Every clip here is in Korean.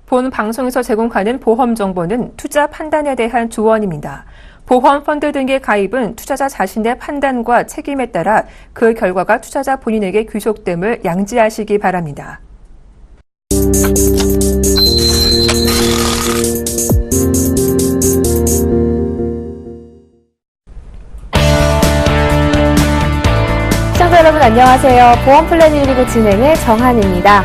본 방송에서 제공하는 보험 정보는 투자 판단에 대한 조언입니다. 보험 펀드 등의 가입은 투자자 자신의 판단과 책임에 따라 그 결과가 투자자 본인에게 귀속됨을 양지하시기 바랍니다. 시청자 여러분 안녕하세요. 보험플랜 119 진행의 정한입니다.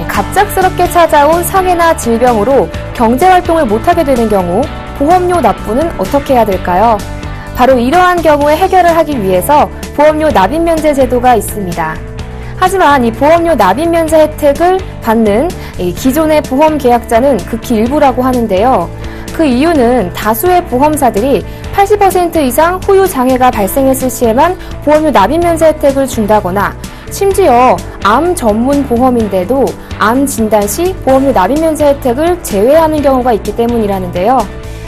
갑작스럽게 찾아온 상해나 질병으로 경제활동을 못하게 되는 경우 보험료 납부는 어떻게 해야 될까요? 바로 이러한 경우에 해결을 하기 위해서 보험료 납입면제 제도가 있습니다. 하지만 이 보험료 납입면제 혜택을 받는 기존의 보험 계약자는 극히 일부라고 하는데요. 그 이유는 다수의 보험사들이 80% 이상 후유 장애가 발생했을 시에만 보험료 납입면제 혜택을 준다거나 심지어 암 전문 보험인데도 암 진단 시 보험료 납입면제 혜택을 제외하는 경우가 있기 때문이라는데요.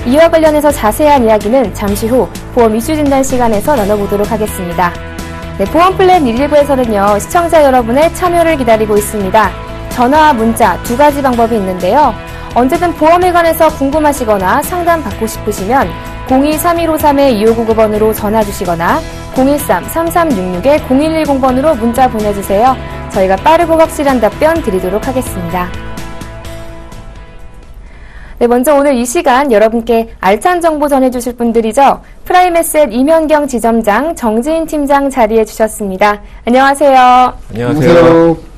이와 관련해서 자세한 이야기는 잠시 후 보험 이슈 진단 시간에서 나눠보도록 하겠습니다. 네, 보험플랜 119에서는요, 시청자 여러분의 참여를 기다리고 있습니다. 전화와 문자 두 가지 방법이 있는데요. 언제든 보험에 관해서 궁금하시거나 상담받고 싶으시면 02-3153-2599번으로 전화 주시거나 013-3366-0110번으로 문자 보내주세요. 저희가 빠르고 확실한 답변 드리도록 하겠습니다. 네, 먼저 오늘 이 시간 여러분께 알찬 정보 전해주실 분들이죠. 프라임에셋 이면경 지점장, 정지인 팀장 자리해 주셨습니다. 안녕하세요. 안녕하세요.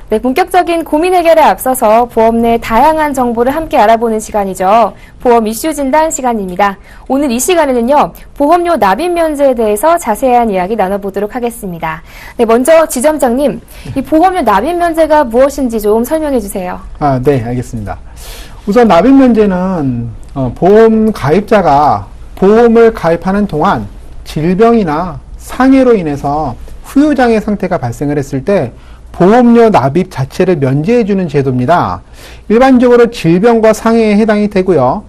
네, 본격적인 고민 해결에 앞서서 보험 내 다양한 정보를 함께 알아보는 시간이죠. 보험 이슈 진단 시간입니다. 오늘 이 시간에는요, 보험료 납입 면제에 대해서 자세한 이야기 나눠보도록 하겠습니다. 네, 먼저 지점장님, 이 보험료 납입 면제가 무엇인지 좀 설명해 주세요. 네, 알겠습니다. 우선 납입 면제는 보험 가입자가 보험을 가입하는 동안 질병이나 상해로 인해서 후유장애 상태가 발생을 했을 때 보험료 납입 자체를 면제해주는 제도입니다. 일반적으로 질병과 상해에 해당이 되고요.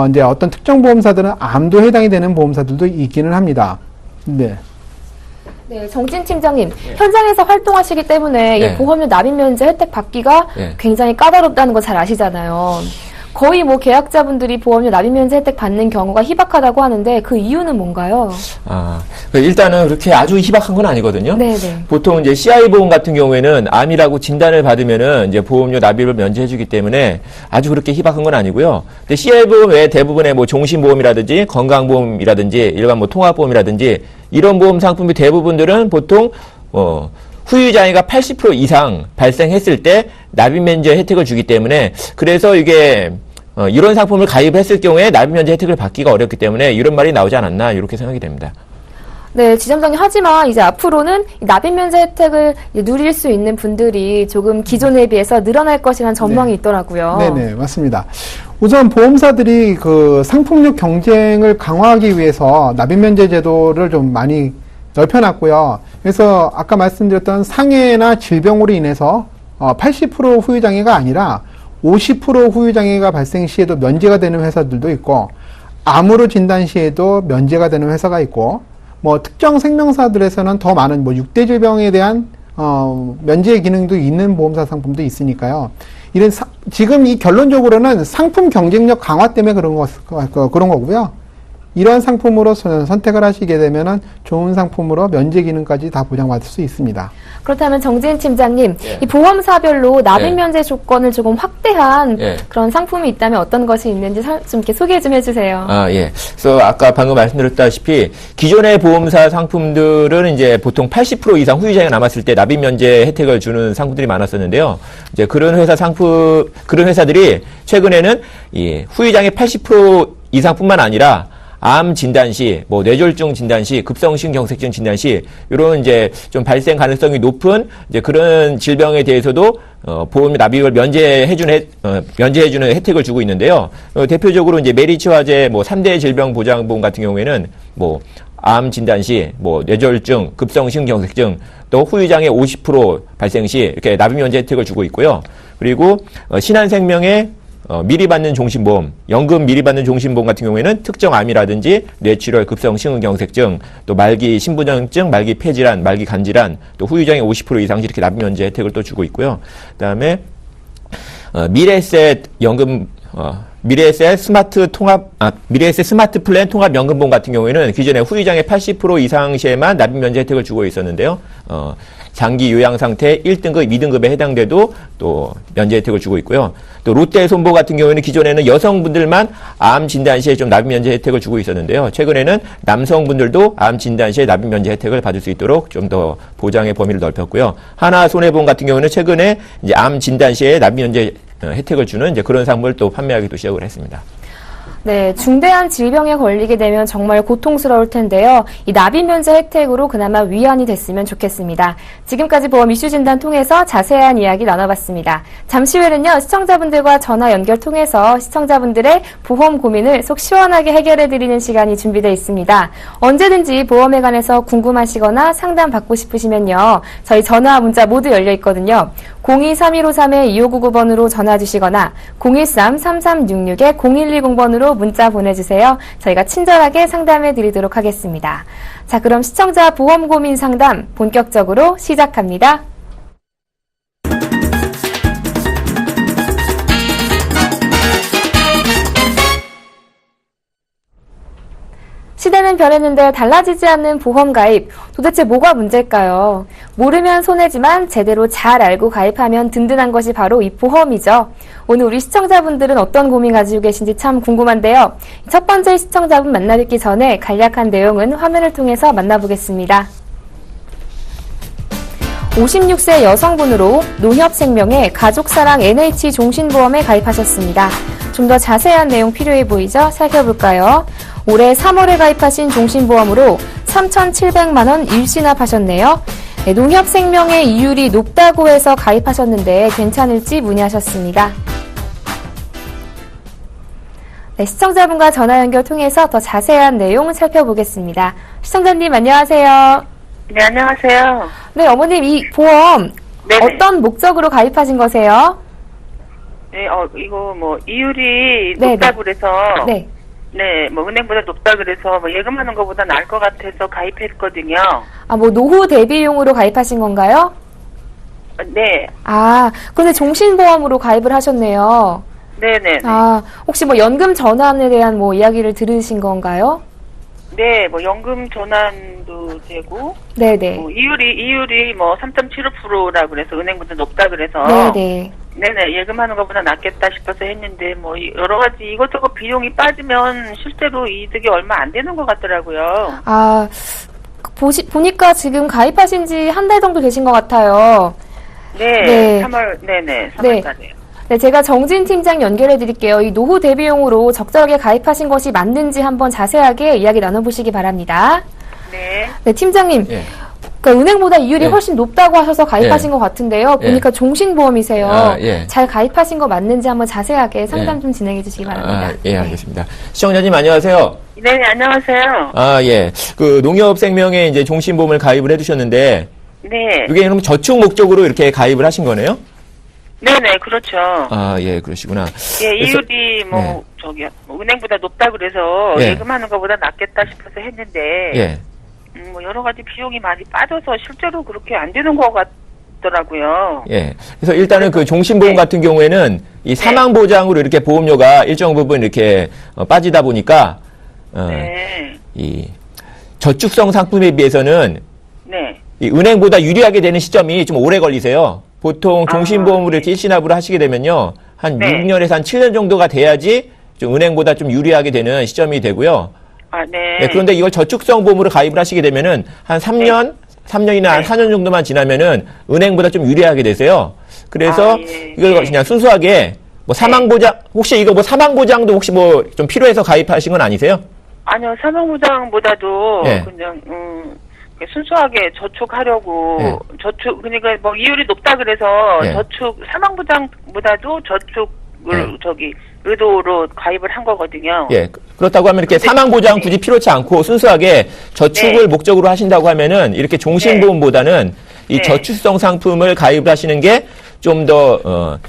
이제 어떤 특정 보험사들은 암도 해당이 되는 보험사들도 있기는 합니다. 네. 네, 정진 팀장님, 현장에서 활동하시기 때문에 이 보험료 납입 면제 혜택 받기가 굉장히 까다롭다는 거 잘 아시잖아요. 거의 뭐 계약자분들이 보험료 납입 면제 혜택 받는 경우가 희박하다고 하는데 그 이유는 뭔가요? 일단은 그렇게 아주 희박한 건 아니거든요. 네네. 보통 이제 CI 보험 같은 경우에는 암이라고 진단을 받으면은 이제 보험료 납입을 면제해주기 때문에 아주 그렇게 희박한 건 아니고요. 근데 CI 보험 외에 대부분의 뭐 종신보험이라든지 건강보험이라든지 일반 뭐 통합보험이라든지 이런 보험 상품의 대부분들은 보통 후유장애가 80% 이상 발생했을 때 납입면제 혜택을 주기 때문에 그래서 이게 이런 상품을 가입했을 경우에 납입면제 혜택을 받기가 어렵기 때문에 이런 말이 나오지 않았나 이렇게 생각이 됩니다. 네, 지점장님, 하지만 이제 앞으로는 납입면제 혜택을 누릴 수 있는 분들이 조금 기존에 비해서 늘어날 것이라는 전망이 있더라고요. 네네, 맞습니다. 우선 보험사들이 그 상품력 경쟁을 강화하기 위해서 납입면제 제도를 좀 많이 넓혀놨고요. 그래서 아까 말씀드렸던 상해나 질병으로 인해서 80% 후유장애가 아니라 50% 후유장애가 발생 시에도 면제가 되는 회사들도 있고, 암으로 진단 시에도 면제가 되는 회사가 있고, 뭐 특정 생명사들에서는 더 많은 뭐 6대 질병에 대한 면제 기능도 있는 보험사 상품도 있으니까요. 지금 이 결론적으로는 상품 경쟁력 강화 때문에 그런 거고요. 이러한 상품으로 선택을 하시게 되면은 좋은 상품으로 면제 기능까지 다 보장받을 수 있습니다. 그렇다면 정지인 팀장님, 이 보험사별로 납입 면제 조건을 조금 확대한 그런 상품이 있다면 어떤 것이 있는지 좀 이렇게 소개 좀 해주세요. 그래서 아까 방금 말씀드렸다시피 기존의 보험사 상품들은 이제 보통 80% 이상 후유장애가 남았을 때 납입 면제 혜택을 주는 상품들이 많았었는데요. 이제 그런 회사들이 최근에는 후유장애 80% 이상뿐만 아니라 암 진단 시, 뭐 뇌졸중 진단 시, 급성심경색증 진단 시 이런 이제 좀 발생 가능성이 높은 이제 그런 질병에 대해서도 보험 납입을 면제해주는 혜택을 주고 있는데요. 대표적으로 이제 메리츠 화재 뭐 3대 질병 보장보험 같은 경우에는 뭐 암 진단 시, 뭐 뇌졸중, 급성심경색증, 또 후유장애 50% 발생 시 이렇게 납입 면제 혜택을 주고 있고요. 그리고 신한생명의 미리 받는 종신보험, 연금 미리 받는 종신보험 같은 경우에는 특정 암이라든지 뇌출혈, 급성 심근경색증, 또 말기 신부전증, 말기 폐질환, 말기 간질환, 또 후유장애 50% 이상씩 이렇게 납입 면제 혜택을 또 주고 있고요. 그다음에 미래에셋 연금 미래에셋 미래에셋 스마트 플랜 통합 연금보험 같은 경우에는 기존에 후유장의 80% 이상 시에만 납입 면제 혜택을 주고 있었는데요. 장기 요양 상태 1등급, 2등급에 해당돼도 또 면제 혜택을 주고 있고요. 또 롯데 손보 같은 경우에는 기존에는 여성분들만 암 진단 시에 좀 납입 면제 혜택을 주고 있었는데요. 최근에는 남성분들도 암 진단 시에 납입 면제 혜택을 받을 수 있도록 좀 더 보장의 범위를 넓혔고요. 하나 손해보험 같은 경우는 최근에 이제 암 진단 시에 납입 면제 혜택을 주는 이제 그런 상품을 또 판매하기도 시작을 했습니다. 네, 중대한 질병에 걸리게 되면 정말 고통스러울 텐데요. 이 납입 면제 혜택으로 그나마 위안이 됐으면 좋겠습니다. 지금까지 보험 이슈 진단 통해서 자세한 이야기 나눠봤습니다. 잠시 후에는요, 시청자분들과 전화 연결 통해서 시청자분들의 보험 고민을 속 시원하게 해결해드리는 시간이 준비되어 있습니다. 언제든지 보험에 관해서 궁금하시거나 상담 받고 싶으시면요, 저희 전화 문자 모두 열려 있거든요. 02-3153-2599번으로 전화 주시거나 013-3366-0110번으로 문자 보내주세요. 저희가 친절하게 상담해 드리도록 하겠습니다. 자, 그럼 시청자 보험 고민 상담 본격적으로 시작합니다. 시대는 변했는데 달라지지 않는 보험 가입. 도대체 뭐가 문제일까요? 모르면 손해지만 제대로 잘 알고 가입하면 든든한 것이 바로 이 보험이죠. 오늘 우리 시청자분들은 어떤 고민 가지고 계신지 참 궁금한데요. 첫 번째 시청자분 만나뵙기 전에 간략한 내용은 화면을 통해서 만나보겠습니다. 56세 여성분으로 농협생명의 가족사랑 NH 종신보험에 가입하셨습니다. 좀 더 자세한 내용 필요해 보이죠? 살펴볼까요? 올해 3월에 가입하신 종신보험으로 3,700만 원 일시납하셨네요. 네, 농협생명의 이율이 높다고 해서 가입하셨는데 괜찮을지 문의하셨습니다. 네, 시청자분과 전화 연결 통해서 더 자세한 내용 살펴보겠습니다. 시청자님 안녕하세요. 네, 안녕하세요. 네, 어머님 이 보험 네네. 어떤 목적으로 가입하신 거세요? 네, 이거 뭐 이율이 네네. 높다 그래서 네. 네, 뭐 은행보다 높다 그래서 뭐 예금하는 것보다 나을 것 같아서 가입했거든요. 아, 뭐 노후 대비용으로 가입하신 건가요? 네, 아, 근데 종신보험으로 가입을 하셨네요. 네네. 아, 혹시 뭐 연금 전환에 대한 뭐 이야기를 들으신 건가요? 네, 뭐 연금 전환도 되고, 네네. 뭐 이율이 뭐 3.75%라 그래서 은행보다 높다 그래서 네네. 네네, 예금하는 것보다 낫겠다 싶어서 했는데 뭐 여러 가지 이것저것 비용이 빠지면 실제로 이득이 얼마 안 되는 것 같더라고요. 아, 보니까 지금 가입하신 지 한 달 정도 되신 것 같아요. 네, 네. 3월달에요. 네, 제가 정진 팀장 연결해 드릴게요. 이 노후 대비용으로 적절하게 가입하신 것이 맞는지 한번 자세하게 이야기 나눠보시기 바랍니다. 네. 네, 팀장님. 예. 그러니까 은행보다 이율이 예. 훨씬 높다고 하셔서 가입하신 예. 것 같은데요. 예. 보니까 종신보험이세요. 아, 예. 잘 가입하신 거 맞는지 한번 자세하게 상담 예. 좀 진행해 주시기 바랍니다. 예, 알겠습니다. 시청자님 안녕하세요. 네, 안녕하세요. 아, 예. 그 농협생명에 이제 종신보험을 가입을 해두셨는데 네. 이게 그럼 저축 목적으로 이렇게 가입을 하신 거네요? 네네, 그렇죠. 아, 예, 그러시구나. 예, 그래서- 이율이 뭐, 네. 뭐 은행보다 높다 그래서 예. 예금하는 것보다 낫겠다 싶어서 했는데, 예. 뭐 여러 가지 비용이 많이 빠져서 실제로 그렇게 안 되는 것 같더라고요. 예. 그래서 일단은 그 종신보험 네. 같은 경우에는 이 사망보장으로 이렇게 보험료가 일정 부분 이렇게 빠지다 보니까, 네. 이 저축성 상품에 비해서는 네. 이 은행보다 유리하게 되는 시점이 좀 오래 걸리세요. 보통 종신보험으로 이렇게 일시납을 하시게 되면요. 한 네. 6년에서 한 7년 정도가 돼야지 좀 은행보다 좀 유리하게 되는 시점이 되고요. 아, 네. 네, 그런데 이걸 저축성 보험으로 가입을 하시게 되면은 한 3년, 3년이나 한 네. 4년 정도만 지나면은 은행보다 좀 유리하게 되세요. 그래서 아, 예. 이걸 예. 그냥 순수하게 뭐 사망보장, 혹시 이거 뭐 사망보장도 혹시 뭐 좀 필요해서 가입하신 건 아니세요? 아니요, 사망보장보다도 네. 그냥, 순수하게 저축하려고, 네. 그러니까 뭐 이율이 높다 그래서 네. 사망보장보다도 저축을 의도로 가입을 한 거거든요. 예. 그렇다고 하면 이렇게 근데- 사망보장 네. 굳이 필요치 않고 순수하게 저축을 네. 목적으로 하신다고 하면은 이렇게 종신보험보다는 이 네. 저축성 상품을 가입을 하시는 게 좀 더,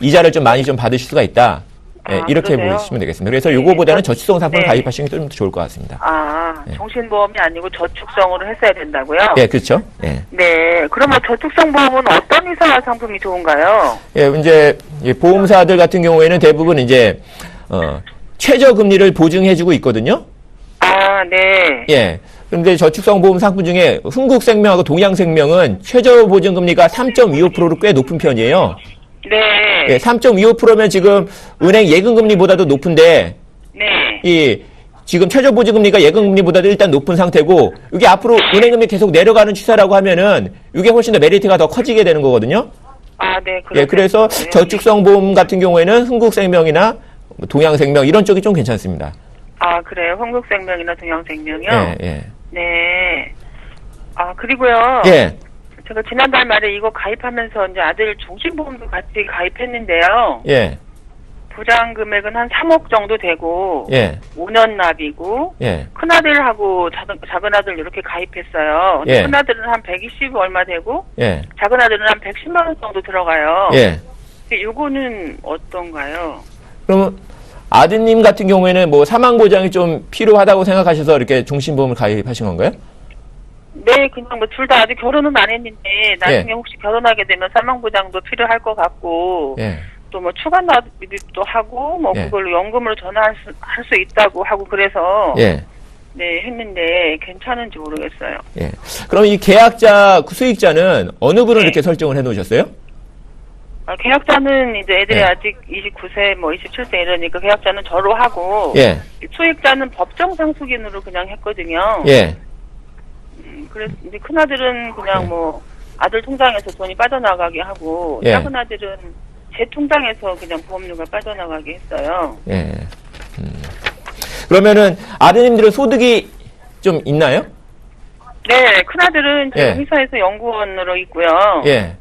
이자를 좀 많이 좀 받으실 수가 있다. 예, 아, 이렇게 그러세요? 보시면 되겠습니다. 그래서 요거보다는 저축성 상품을 네. 가입하시는 게 좀 더 좋을 것 같습니다. 아, 예. 종신보험이 아니고 저축성으로 했어야 된다고요? 예, 그렇죠. 예. 네. 그러면 저축성 보험은 어떤 이사 상품이 좋은가요? 예, 이제 이 보험사들 같은 경우에는 대부분 이제 최저 금리를 보증해주고 있거든요. 아, 네. 예. 그런데 저축성 보험 상품 중에 흥국생명하고 동양생명은 최저 보증 금리가 3.25%로 꽤 높은 편이에요. 네. 예, 3.25%면 지금 은행 예금 금리보다도 높은데 네. 이 지금 최저 보증 금리가 예금 금리보다도 일단 높은 상태고 이게 앞으로 은행 금리 계속 내려가는 추세라고 하면은 이게 훨씬 더 메리트가 더 커지게 되는 거거든요. 아, 네. 예, 그래서 그렇겠네요. 저축성 보험 같은 경우에는 흥국생명이나 동양생명 이런 쪽이 좀 괜찮습니다. 아, 그래요? 흥국생명이나 동양생명이요? 예, 예. 네. 아, 그리고요. 예, 제가 지난달 말에 이거 가입하면서 이제 아들 종신보험도 같이 가입했는데요. 예, 부장 금액은 한 3억 정도 되고, 예, 5년 납이고, 예, 큰아들하고 작은 아들 이렇게 가입했어요. 근데 예. 큰아들은 한 120 얼마 되고, 예, 작은 아들은 한 110만 원 정도 들어가요. 예. 근데 요거는 어떤가요? 그러면 아드님 같은 경우에는 뭐 사망 보장이 좀 필요하다고 생각하셔서 이렇게 종신보험을 가입하신 건가요? 네, 그냥 뭐 둘 다 아직 결혼은 안 했는데, 나중에 예. 혹시 결혼하게 되면 사망보장도 필요할 것 같고, 예, 또 뭐 추가 납입도 하고, 뭐 예. 그걸로 연금으로 전화할 수 있다고 하고 그래서, 예, 네, 했는데 괜찮은지 모르겠어요. 예. 그럼 이 계약자 수익자는 어느 분을 네. 이렇게 설정을 해 놓으셨어요? 아, 계약자는 이제 애들이 예. 아직 29세, 뭐 27세 이러니까 계약자는 저로 하고, 예, 수익자는 법정 상속인으로 그냥 했거든요. 예, 그래서 이제 큰아들은 그냥 예. 뭐 아들 통장에서 돈이 빠져나가게 하고, 예. 작은 아들은 제 통장에서 그냥 보험료가 빠져나가게 했어요. 예. 그러면은 아드님들은 소득이 좀 있나요? 네, 큰아들은 지금 예. 회사에서 연구원으로 있고요. 예,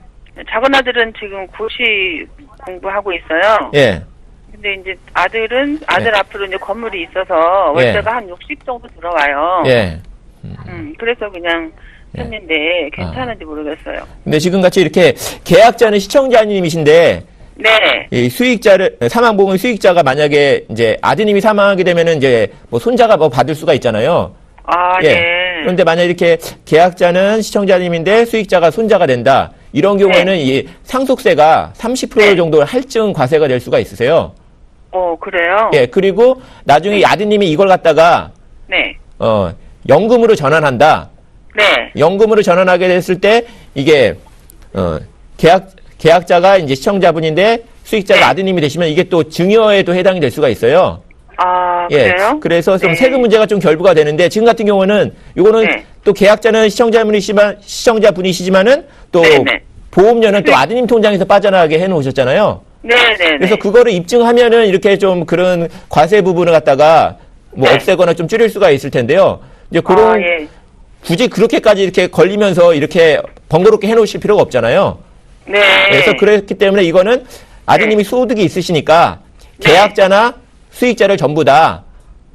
작은 아들은 지금 고시 공부하고 있어요. 예, 근데 이제 아들 앞으로 이제 건물이 있어서 예. 월세가 한 60 정도 들어가요. 예. 그래서 그냥 예. 했는데 괜찮은지 모르겠어요. 근데 지금 같이 이렇게 계약자는 시청자님이신데 네. 이 수익자를 사망보험 수익자가 만약에 이제 아드님이 사망하게 되면은 이제 뭐 손자가 뭐 받을 수가 있잖아요. 아, 예. 네. 그런데 만약 이렇게 계약자는 시청자님인데 수익자가 손자가 된다. 이런 경우에는 이 상속세가 30% 정도 할증 과세가 될 수가 있으세요. 그래요? 예. 그리고 나중에 이 아드님이 이걸 갖다가 네. 연금으로 전환한다. 네. 연금으로 전환하게 됐을 때 이게 계약자가 이제 시청자분인데 수익자가 아드님이 되시면 이게 또 증여에도 해당이 될 수가 있어요. 아, 예. 그래요? 그래서 좀 네. 세금 문제가 좀 결부가 되는데 지금 같은 경우는 이거는 네. 또 계약자는 시청자분이시지만은 또 네네. 보험료는 또 아드님 통장에서 빠져나가게 해 놓으셨잖아요. 네네. 그래서 그거를 입증하면은 이렇게 좀 그런 과세 부분을 갖다가 뭐 네. 없애거나 좀 줄일 수가 있을 텐데요. 이제 그런 예. 굳이 그렇게까지 이렇게 걸리면서 이렇게 번거롭게 해 놓으실 필요가 없잖아요. 네. 그래서 그랬기 때문에 이거는 아드님이 소득이 있으시니까 계약자나 수익자를 전부 다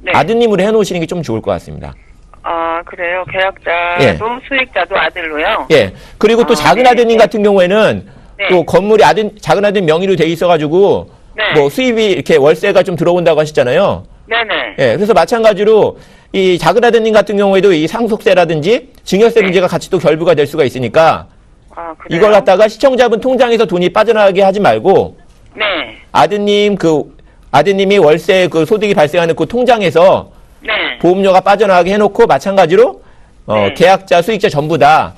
네. 아드님으로 해 놓으시는 게 좀 좋을 것 같습니다. 아, 그래요? 계약자도 수익자도 아들로요? 예. 그리고 또 작은 네. 아드님 같은 경우에는 네. 또 건물이 작은 아드님 명의로 돼 있어가지고 네. 뭐 수입이 이렇게 월세가 좀 들어온다고 하시잖아요. 네네. 예. 그래서 마찬가지로 이 작은 아드님 같은 경우에도 이 상속세라든지 증여세 문제가 같이 또 결부가 될 수가 있으니까 아, 그래요? 이걸 갖다가 시청자분 통장에서 돈이 빠져나가게 하지 말고 네. 아드님이 월세 그 소득이 발생하는 그 통장에서 네. 보험료가 빠져나가게 해놓고 마찬가지로 네. 계약자, 수익자 전부 다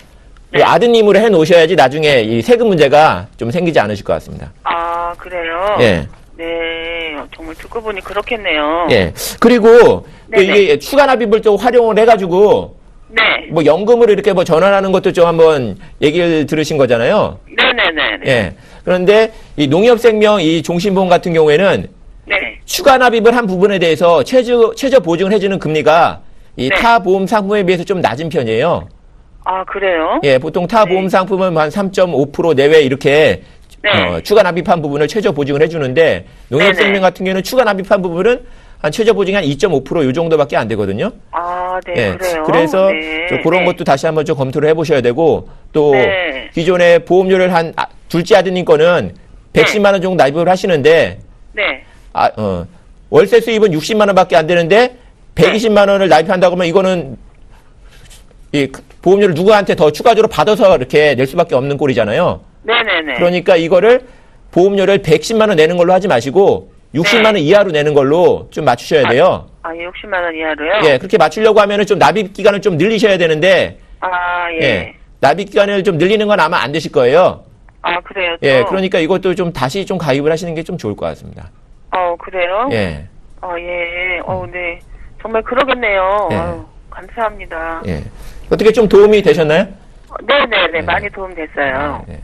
네. 아드님으로 해 놓으셔야지 나중에 이 세금 문제가 좀 생기지 않으실 것 같습니다. 아, 그래요? 예. 네. 정말 듣고 보니 그렇겠네요. 예. 그리고 또 네네. 이게 추가 납입을 또 활용을 해가지고 네. 뭐 연금으로 이렇게 뭐 전환하는 것도 좀 한번 얘기를 들으신 거잖아요. 네네네. 예. 그런데 이 농협생명 이 종신보험 같은 경우에는 네. 추가 납입을 한 부분에 대해서 최저 보증을 해주는 금리가 이 네. 타 보험 상품에 비해서 좀 낮은 편이에요. 아, 그래요? 예, 보통 타 네. 보험 상품은 한 3.5% 내외 이렇게 네. 추가 납입한 부분을 최저 보증을 해주는데 농협생명 네네. 같은 경우는 추가 납입한 부분은 한 최저 보증이 한 2.5%이 정도밖에 안 되거든요. 아, 네. 예, 그래요? 그래서 네. 좀 그런 네. 것도 다시 한번 좀 검토를 해보셔야 되고 또 네. 기존에 보험료를 둘째 아드님 거는 110만 원 정도 납입을 하시는데 네. 월세 수입은 60만 원밖에 안 되는데 120만 원을 납입한다고 하면 이거는 이 보험료를 누구한테 더 추가적으로 받아서 이렇게 낼 수밖에 없는 꼴이잖아요. 네네네. 그러니까 이거를 보험료를 110만 원 내는 걸로 하지 마시고 60만 원 이하로 내는 걸로 좀 맞추셔야 돼요. 60만 원 이하로요? 예, 그렇게 맞추려고 하면은 좀 납입 기간을 좀 늘리셔야 되는데 예. 납입 기간을 좀 늘리는 건 아마 안 되실 거예요. 그래요? 또? 예, 그러니까 이것도 좀 다시 좀 가입을 하시는 게 좀 좋을 것 같습니다. 그래요? 예. 예. 네. 정말 그러겠네요. 예. 감사합니다. 예. 어떻게 좀 도움이 되셨나요? 네네네. 많이 도움됐어요. 네.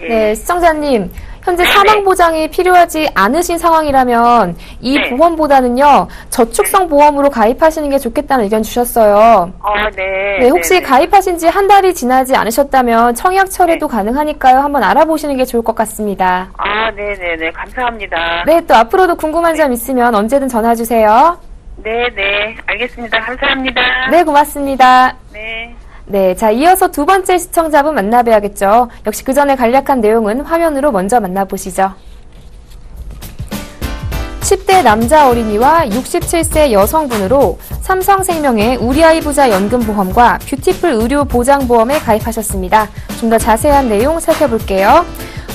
예. 네, 시청자님. 현재 사망보장이 필요하지 않으신 상황이라면 이 네. 보험보다는요, 저축성 보험으로 가입하시는 게 좋겠다는 의견 주셨어요. 네. 네, 혹시 네네. 가입하신 지 한 달이 지나지 않으셨다면 청약 철회도 가능하니까요. 한번 알아보시는 게 좋을 것 같습니다. 네네네. 감사합니다. 네, 또 앞으로도 궁금한 점 있으면 언제든 전화 주세요. 네네. 알겠습니다. 감사합니다. 네, 고맙습니다. 네. 네, 자, 이어서 두 번째 시청자분 만나봐야겠죠. 역시 그 전에 간략한 내용은 화면으로 먼저 만나보시죠. 10대 남자 어린이와 67세 여성분으로 삼성생명의 우리 아이 부자 연금보험과 뷰티풀 의료 보장보험에 가입하셨습니다. 좀 더 자세한 내용 살펴볼게요.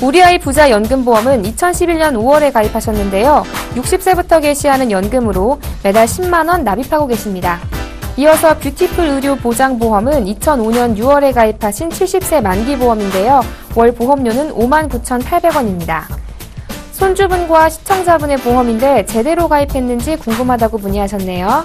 우리 아이 부자 연금보험은 2011년 5월에 가입하셨는데요. 60세부터 개시하는 연금으로 매달 10만 원 납입하고 계십니다. 이어서 뷰티풀 의료 보장보험은 2005년 6월에 가입하신 70세 만기보험인데요. 월 보험료는 59,800원입니다. 손주분과 시청자분의 보험인데 제대로 가입했는지 궁금하다고 문의하셨네요.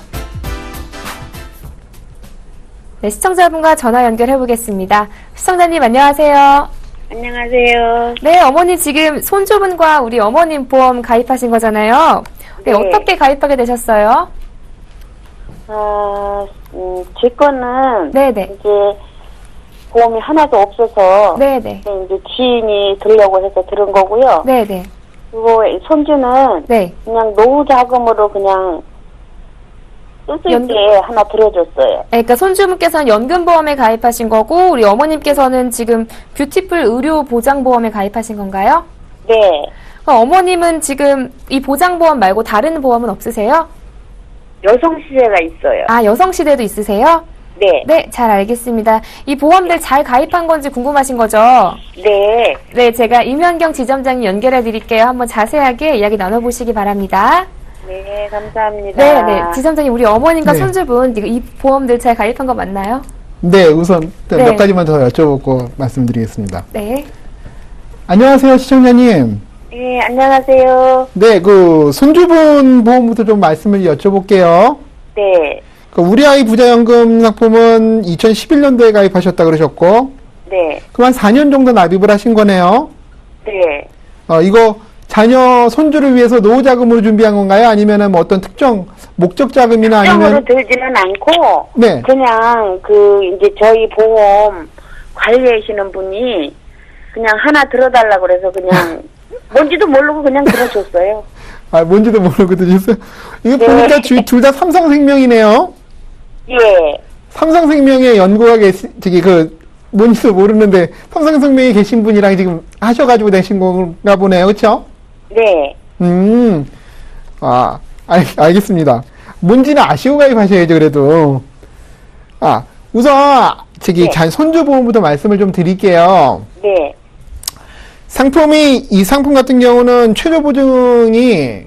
네, 시청자분과 전화 연결해 보겠습니다. 시청자님 안녕하세요. 안녕하세요. 네, 어머니 지금 손주분과 우리 어머님 보험 가입하신 거잖아요. 네, 네. 어떻게 가입하게 되셨어요? 제 거는 네네. 이제 보험이 하나도 없어서 네네. 이제 지인이 들려고 해서 들은 거고요. 네네. 그리고 손주는 네. 그냥 노후 자금으로 그냥 쓸 수 있게 하나 들어줬어요. 네, 그러니까 손주분께서는 연금보험에 가입하신 거고 우리 어머님께서는 지금 뷰티풀 의료 보장보험에 가입하신 건가요? 네. 그럼 어머님은 지금 이 보장보험 말고 다른 보험은 없으세요? 여성시세가 있어요. 여성시대도 있으세요? 네. 네, 잘 알겠습니다. 이 보험들 잘 가입한 건지 궁금하신 거죠? 네. 네, 제가 임현경 지점장님 연결해 드릴게요. 한번 자세하게 이야기 나눠보시기 바랍니다. 네, 감사합니다. 네, 네. 지점장님, 우리 어머님과 네. 손주분, 이 보험들 잘 가입한 거 맞나요? 네, 우선 네. 몇 가지만 더 여쭤보고 말씀드리겠습니다. 네. 안녕하세요, 시청자님. 네, 안녕하세요. 네, 그 손주분 보험부터 좀 말씀을 여쭤볼게요. 네. 그 우리 아이 부자연금 상품은 2011년도에 가입하셨다 그러셨고, 네. 그럼 한 4년 정도 납입을 하신 거네요. 네. 이거 자녀 손주를 위해서 노후 자금으로 준비한 건가요? 아니면은 뭐 어떤 특정 목적 자금이나 특정으로 아니면 들지는 않고 네. 그냥 이제 저희 보험 관리하시는 분이 그냥 하나 들어달라고 그래서 그냥 뭔지도 모르고 그냥 들어줬어요. 뭔지도 모르고 드셨어요? 이거 네. 보니까 둘 다 삼성생명이네요. 예. 삼성생명에 연구가 뭔지도 모르는데 삼성생명에 계신 분이랑 지금 하셔가지고 내신 건가 보네요. 그쵸? 네. 알겠습니다. 뭔지는 아시고 가입하셔야죠, 그래도. 우선, 네. 손주보험부터 말씀을 좀 드릴게요. 네. 이 상품 같은 경우는 최저보증이,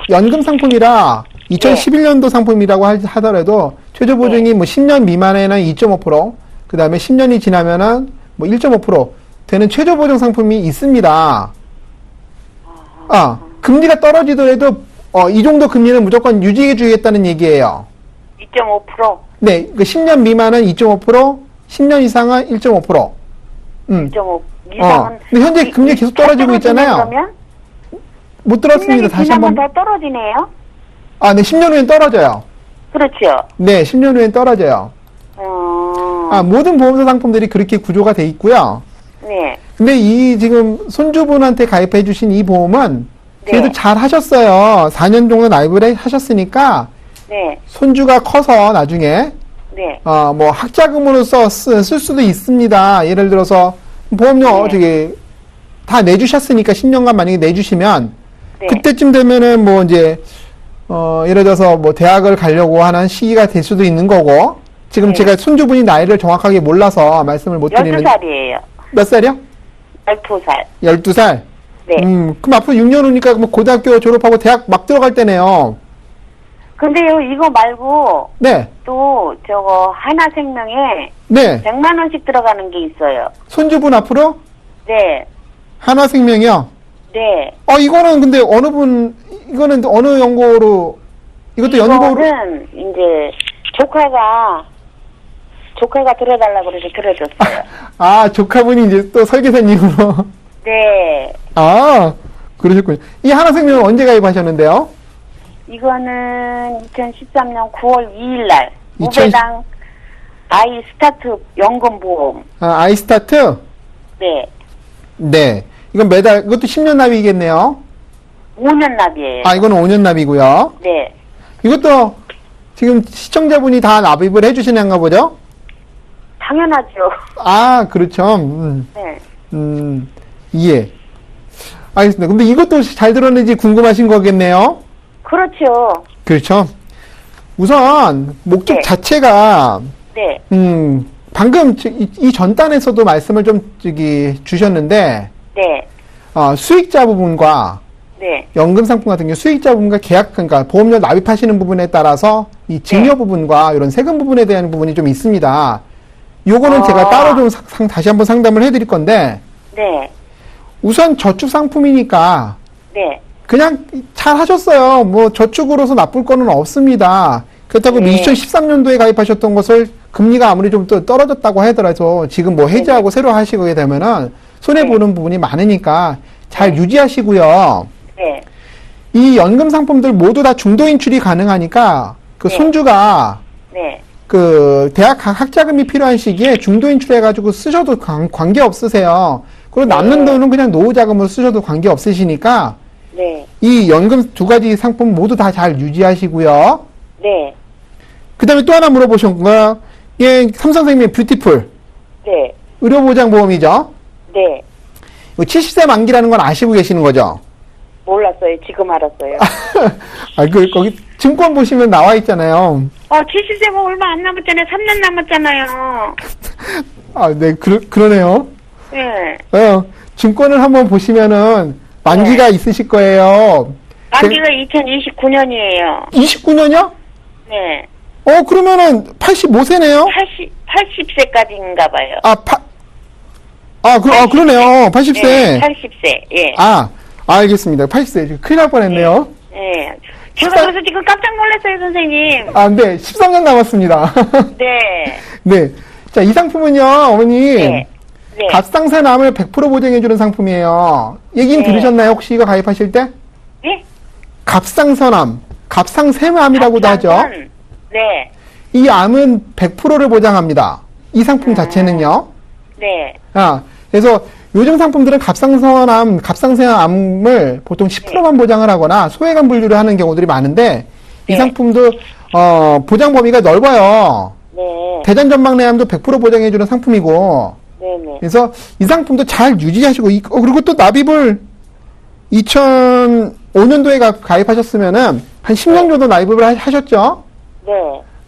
연금 상품이라 2011년도 상품이라고 하더라도 최저보증이 뭐 10년 미만에는 2.5%, 그 다음에 10년이 지나면은 뭐 1.5% 되는 최저보증 상품이 있습니다. 금리가 떨어지더라도, 이 정도 금리는 무조건 유지해 주겠다는 얘기예요. 2.5%? 네, 그 10년 미만은 2.5%, 10년 이상은 1.5%. 2.5% 이상은. 근데 현재 금리 계속 떨어지고 있잖아요. 그러면? 못 들었습니다. 10년이 다시 지나면 한번. 더 떨어지네요? 네, 10년 후엔 떨어져요. 그렇죠. 네, 10년 후엔 떨어져요. 모든 보험사 상품들이 그렇게 구조가 돼 있고요. 네. 근데 지금 손주분한테 가입해 주신 이 보험은 그래도 네. 잘 하셨어요. 4년 정도 납입을 하셨으니까 네. 손주가 커서 나중에 네. 뭐 학자금으로서 쓸 수도 있습니다. 예를 들어서 보험료 네. 다 내주셨으니까 10년간 만약에 내주시면 네. 그때쯤 되면은 뭐 이제 예를 들어서 뭐 대학을 가려고 하는 시기가 될 수도 있는 거고 지금 네. 제가 손주분이 나이를 정확하게 몰라서 말씀을 못 드리는 12살이에요. 몇 살이요? 12살. 12살? 네. 그럼 앞으로 6년 후니까 뭐 고등학교 졸업하고 대학 막 들어갈 때네요. 근데요, 이거 말고 네. 또 저거 하나생명에 네. 100만 원씩 들어가는 게 있어요. 손주분 앞으로 네. 한화생명이요? 네. 이거는 근데 이거는 어느 연고로, 이것도 연고로? 이거는 이제 조카가 들어달라고 그래서 들어줬어요. 조카분이 이제 또 설계사님으로. 네. 그러셨군요. 이 한화생명은 언제 가입하셨는데요? 이거는 2013년 9월 2일 날 2000 무배당 아이스타트 연금보험. 아이스타트? 네. 네. 이건 매달, 이것도 10년 납이겠네요. 5년 납이에요. 이거는 5년 납이고요. 네. 이것도 지금 시청자분이 다 납입을 해주시는가 보죠? 당연하죠. 그렇죠. 네. 이해. 알겠습니다. 근데 이것도 잘 들었는지 궁금하신 거겠네요? 그렇죠. 그렇죠. 우선, 목적 네. 자체가, 네. 방금 이 전단에서도 말씀을 좀 주셨는데, 네. 수익자 부분과 네. 연금 상품 같은 경우 수익자 부분과 그러니까 보험료 납입하시는 부분에 따라서 이 증여 네. 부분과 이런 세금 부분에 대한 부분이 좀 있습니다. 요거는 제가 따로 좀 다시 한번 상담을 해드릴 건데, 네. 우선 저축 상품이니까, 네. 그냥 잘 하셨어요. 뭐 저축으로서 나쁠 거는 없습니다. 그렇다고 네. 2013년도에 가입하셨던 것을 금리가 아무리 좀 또 떨어졌다고 하더라도 지금 뭐 해지하고 새로 하시게 되면은 손해보는 부분이 많으니까 잘 유지하시고요. 네. 이 연금 상품들 모두 다 중도 인출이 가능하니까 그 네. 손주가 네. 그 대학 학자금이 필요한 시기에 중도 인출해가지고 쓰셔도 관계 없으세요. 그리고 남는 돈은 그냥 노후 자금으로 쓰셔도 관계 없으시니까 네. 이 연금 두 가지 상품 모두 다 잘 유지하시고요. 네. 그 다음에 또 하나 물어보신 거가, 삼성생명 뷰티풀. 네. 의료보장보험이죠. 네. 70세 만기라는 건 아시고 계시는 거죠? 몰랐어요. 지금 알았어요. 거기 증권 보시면 나와 있잖아요. 70세가 얼마 안 남았잖아요. 3년 남았잖아요. 네, 그러네요. 네. 증권을 한번 보시면은 만기가 있으실 거예요. 만기가 2029년이에요. 29년이요? 네. 그러면은 85세네요? 80세까지인가 봐요. 그러네요. 80세. 네, 80세. 예. 알겠습니다. 80세. 큰일 날 뻔했네요. 네. 제가 그래서 지금 깜짝 놀랐어요, 선생님. 네. 13년 남았습니다. 네. 네. 자, 이 상품은요, 어머니. 네. 네. 값상세남을 100% 보장해주는 상품이에요. 얘기는 네. 들으셨나요? 혹시 이거 가입하실 때? 네? 값상선암, 값상세암이라고도 하죠. 네. 이 암은 100%를 보장합니다. 이 상품 자체는요. 네. 그래서 요즘 상품들은 값상세암을 보통 10%만 보장을 하거나 소외감 분류를 하는 경우들이 많은데 이 네. 상품도 보장 범위가 넓어요. 네. 대전전망내암도 100% 보장해주는 상품이고 네네. 그래서 이 상품도 잘 유지하시고 그리고 또 납입을 2005년도에 가입하셨으면은 한 10년 정도 납입을 하셨죠? 네.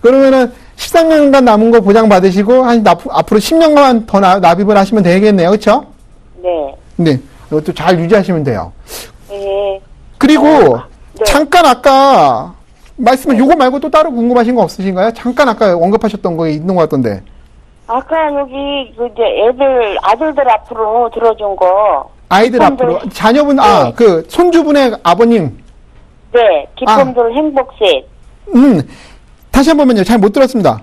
그러면은 13년간 남은 거 보장 받으시고 앞으로 10년간 더 납입을 하시면 되겠네요. 그렇죠? 네. 네. 이것도 잘 유지하시면 돼요. 네. 그리고 네. 잠깐 아까 요거 말고 또 따로 궁금하신 거 없으신가요? 잠깐 아까 언급하셨던 거 있는 것 같던데. 아까 여기 이제 아들들 앞으로 들어준 거. 아이들 기쁨들, 앞으로 자녀분 네. 그 손주분의 아버님. 네. 기쁨들 행복셋. 다시 한 번만요. 잘 못 들었습니다.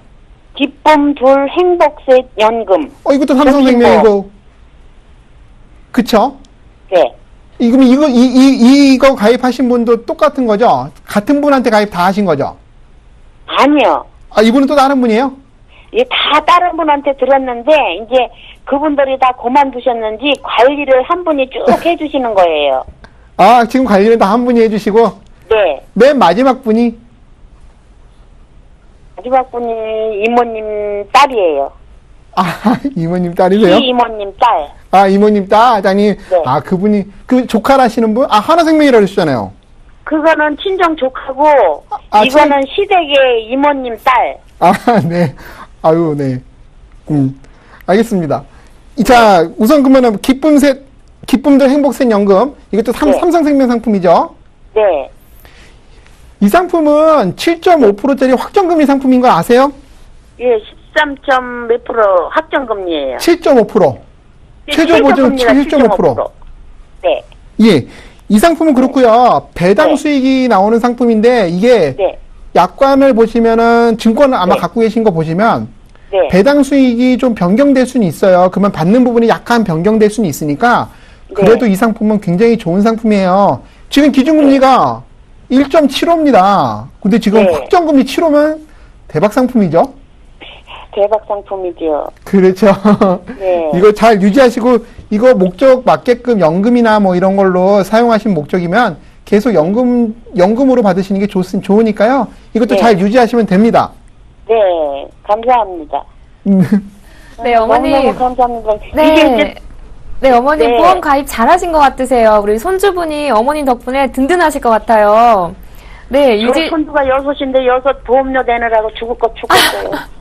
기쁨들 행복셋 연금. 이것도 삼성생명이고. 그쵸? 네. 이거 가입하신 분도 똑같은 거죠? 같은 분한테 가입 다 하신 거죠? 아니요. 이분은 또 다른 분이에요? 예, 다 다른 분한테 들었는데 이제 그분들이 다 그만두셨는지 관리를 한 분이 쭉 해주시는 거예요. 지금 관리는 다 한 분이 해주시고 네. 맨 마지막 분이 마지막 분이 이모님 딸이에요. 이모님 딸이세요? 이모님 딸. 아, 이모님 따장님. 네. 아, 그분이, 그 조카라시는 분? 아, 하나생명이라고 그러셨잖아요. 그거는 친정 조카고, 아, 이거는 시댁의 이모님 딸. 아, 네. 아유, 네. 알겠습니다. 자, 우선 그러면 기쁨들 행복셋 연금. 이것도 네. 삼성생명 상품이죠. 네. 이 상품은 7.5%짜리 확정금리 상품인 거 아세요? 예, 13점 몇 프로 확정금리예요. 7.5%. 최저 보증 7.5%. 네. 예. 이 상품은 그렇고요. 배당 네. 수익이 나오는 상품인데 이게 네. 약관을 보시면은 증권을 아마 네. 갖고 계신 거 보시면 네. 배당 수익이 좀 변경될 수는 있어요. 그러면 받는 부분이 약간 변경될 수는 있으니까 그래도 네. 이 상품은 굉장히 좋은 상품이에요. 지금 기준금리가 1.75입니다. 근데 지금 네. 확정금리 7호면 대박 상품이죠? 대박 상품이죠. 그렇죠. 네. 이거 잘 유지하시고 이거 목적 맞게끔 연금이나 뭐 이런 걸로 사용하신 목적이면 계속 연금으로 받으시는 게 좋으니까요. 이것도 네. 잘 유지하시면 됩니다. 네. 감사합니다. 네, 어머님. 너무너무 감사합니다. 이게 네. 이제 네, 어머님 네. 보험 가입 잘하신 것 같으세요. 우리 손주분이 어머님 덕분에 든든하실 것 같아요. 네, 저 손주가 6인데 6 보험료 내느라고 죽을 것 죽겠어요.